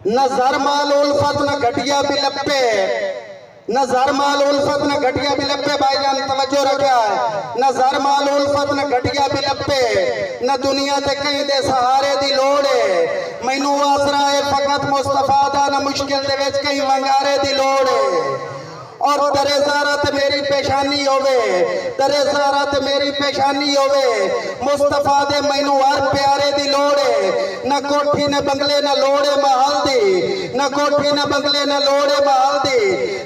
न जर माल उल्फत न घटिया भी लपे, न जर माल उल्फत न घटिया भी लपे। भाईजान तवज्जो रखा है। न जर माल उल्फत न घटिया भी लपे, न दुनिया ते कहीं दे सहारे दी लोड़ है। मैनू आसरा है फकत मुस्तफा दा, न मुश्किल दे विच कहीं वंगारे दी लोड़ है। और तेरे ज़ारत मेरी पेशानी होवे, तेरे ज़ारत मेरी पेशानी होवे। मुस्तफा दे मैनू हर प्यारे दी लोड़ है। न कोठी न बंगले न लोड़े महल दी, न कोठी न बंगले न लोड़े महल दी।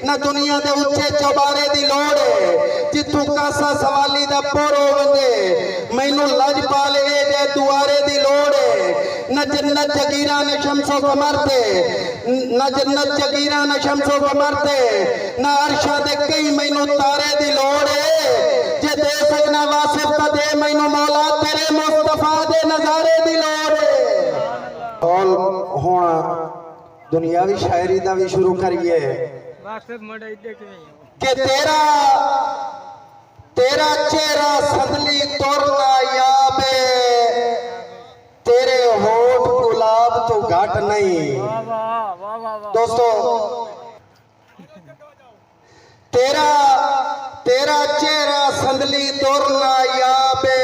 न दुनिया दे उच्चे चौबारे दी लोड़ है। जिथू कासा सवाली दा पोरो वंदे, मैनू लजपाल ए जे दुआरे दी लोड़ है। न जन्नत जगीरा न शमसो कमर ते, न जन्नत जगीरा न शमसो कमर ते, न अर्शा दे कई मैनू तारे दी लोड़ है। जे दे सकना वासिफ ता दे मैनू मौला, तेरे मुस्तफा दे नजारे दी लोड़ है। और हुण दुनियावी शायरी दा भी शुरू करिए कि तेरा तेरा चेहरा संदली तोरना याबे, तेरे होठ गुलाब तो घट नहीं। दोस्तों तेरा तेरा चेहरा संदली तोरना याबे,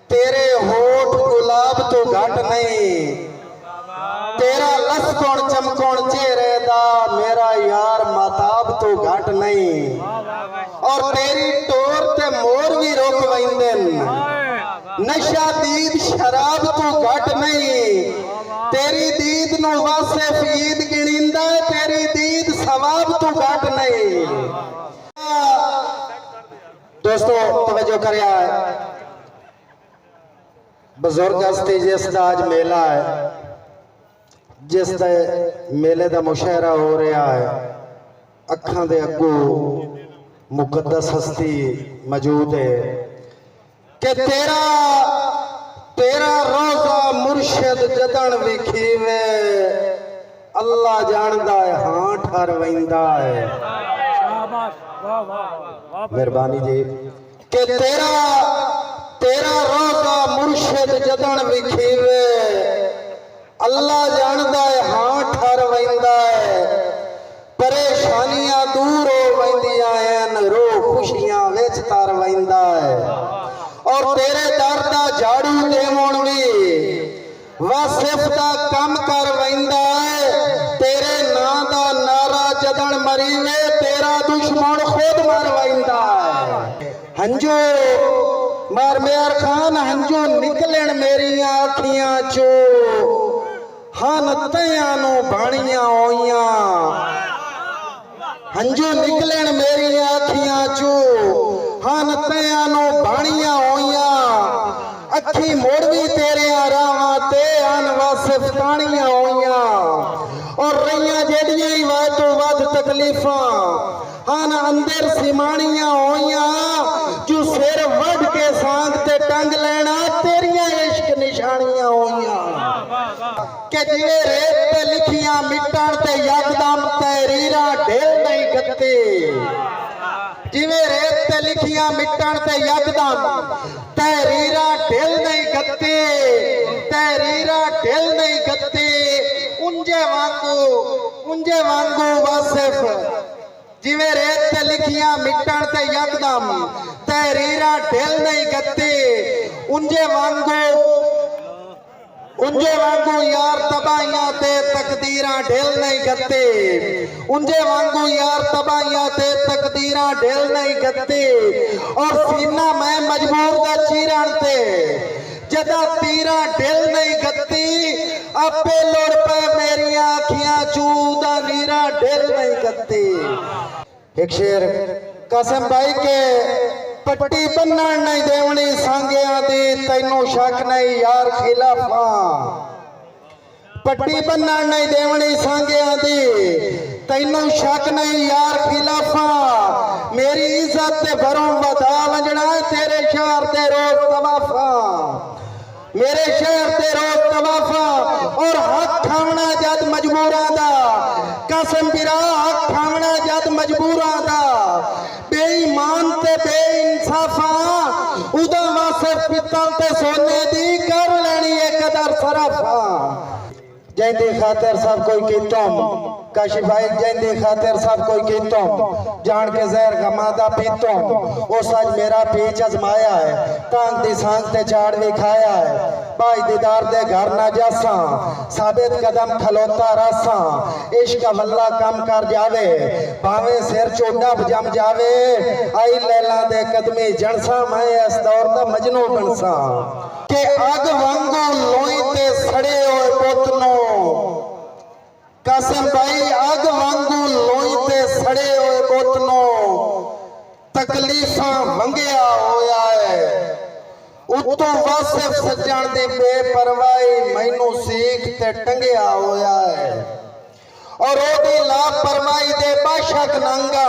तेरे होठ गुलाब तो घट नहीं। तेरा लसकोण चमकोण चेहरे दा, मेरा यार माताब तो घट नहीं। और तेरी टोर ते मोर भी रोक वैंदन, नशा दीद शराब तो घट नहीं। तेरी दीद नु वासिफ ईद गिणींदा, तेरी दीद सवाब तो घट नहीं। दोस्तों तवज्जो करिया, बुजुर्ग हस्ती जिस दा अज मेला है, जिस दे मेले दा मुशायरा हो रहा है, अखां दे अगू मुकद्दस हस्ती मौजूद है कि तेरा तेरा रोजा मुर्शिद जदन विखीवे, अल्लाह जानदा है हां ठर वैंदा है। मेहरबानी जी कि तेरा तेरा रोजा मुर्शिद जदन विखीवे, अल्लाह जानदा है हां ठर वैंदा है। परेशानियां दूर हो वैंदियां हैं, रो खुशियां विच तर वैंदा है। और तेरे दर दा झाड़ू देवण भी वासिफ दा कम कर वैंदा है। तेरे नां दा नारा जदन मरीवे, तेरा दुश्मन खुद मर वैंदा है। हंजू मार मेयर खान, हंजू निकलन मेरियां अखियां चो, हन तयां नू बाणियां होइयां। हंजू निकलन मेरियां अखियां चो, हन तयां नू बाणियां होइयां। अखी मुड़ भी तेरे रावां ते, हन वासिफ ताणियां होइयां। और रहियां जेड़ियां ही वध तो वध तकलीफां, हन अंदर सिमाणियां होइयां। जो सिर वढ के सांग ते टंग लेना, तेरियां इश्क निशानियां होइयां। कि जिवे रेत ते लिखियां मिटण ते यकदम तहरीरां ढेल नहीं गत्ते, जिवे रेत ते लिखियां मिटण ते यकदम तहरीरां ढेल नहीं गत्ते, तहरीरां ढेल नहीं गत्ते। उंजे वांगू वासिफ, जिवे रेत ते लिखियां मिटण ते यकदम तहरीरां ढेल नहीं गत्ते। उंजे वांगू यार तबाहियां ते तकदीरां ढेल नहीं गत्ते, उंजे वांगू यार तबाहियां ते तकदीरां ढेल नहीं गत्ते। और सीना मैं मजबूर दा चीरण ते, जदा तीरां ढेल नहीं गत्ती। आपे लोड़ पे मेरियां अखियां चूदा नीरा ढेल नहीं गत्ती। एक शेर कासिम भाई के, पट्टी बन्नण नहीं देवनी सांगिया दी, तैनू शक नहीं यार खिलाफा। पट्टी बन्नण नहीं देवनी सांगिया दी, तैनू शक नहीं यार खिलाफा। मेरी इज्जत ते भरों वधा वंजना, तेरे शहर ते रोज तवाफा, मेरे शहर ते रोज तवाफा। और हक खावना जद मजबूरां दा, कासिम बिरा हक खावना जद मजबूरां दा। बेईमान ते बेइंसाफा, उदा वासिफ पित्तल ते सोने दी कर लेनी एक कदर सराफा। जैंदी खातिर सब कोई कीतम काशिफ भाई जैंदी खातिर सब कोई कीतम जान के जहर का मादा पीतम वो सच मेरा पीछ अजमाया है टांग दी सांस ते चाड़ भी खाया है भाई दीदार दे घर ना जासा साबित कदम खलोता रासा इश्क वल्ला कम कर जावे भावे सिर चोड़ा जम जावे आई लैला दे कदमी जनसा मैं इस दौर दा मजनू बनसा के अग वांगू लोई ते सड़े होए पोतनो कासिम भाई अग वांगू लोई ते सड़े होए पोतनो तकलीफां वंगिया होया है उतो वासिफ सजण दी बेपरवाही मैनू सीख ते टंगिया होया है और ओदी लापरवाही दे बाशक नंगा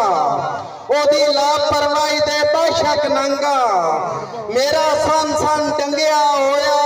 ओदी लापरवाही दे बाशक नंगा मेरा सन सन टंगिया होया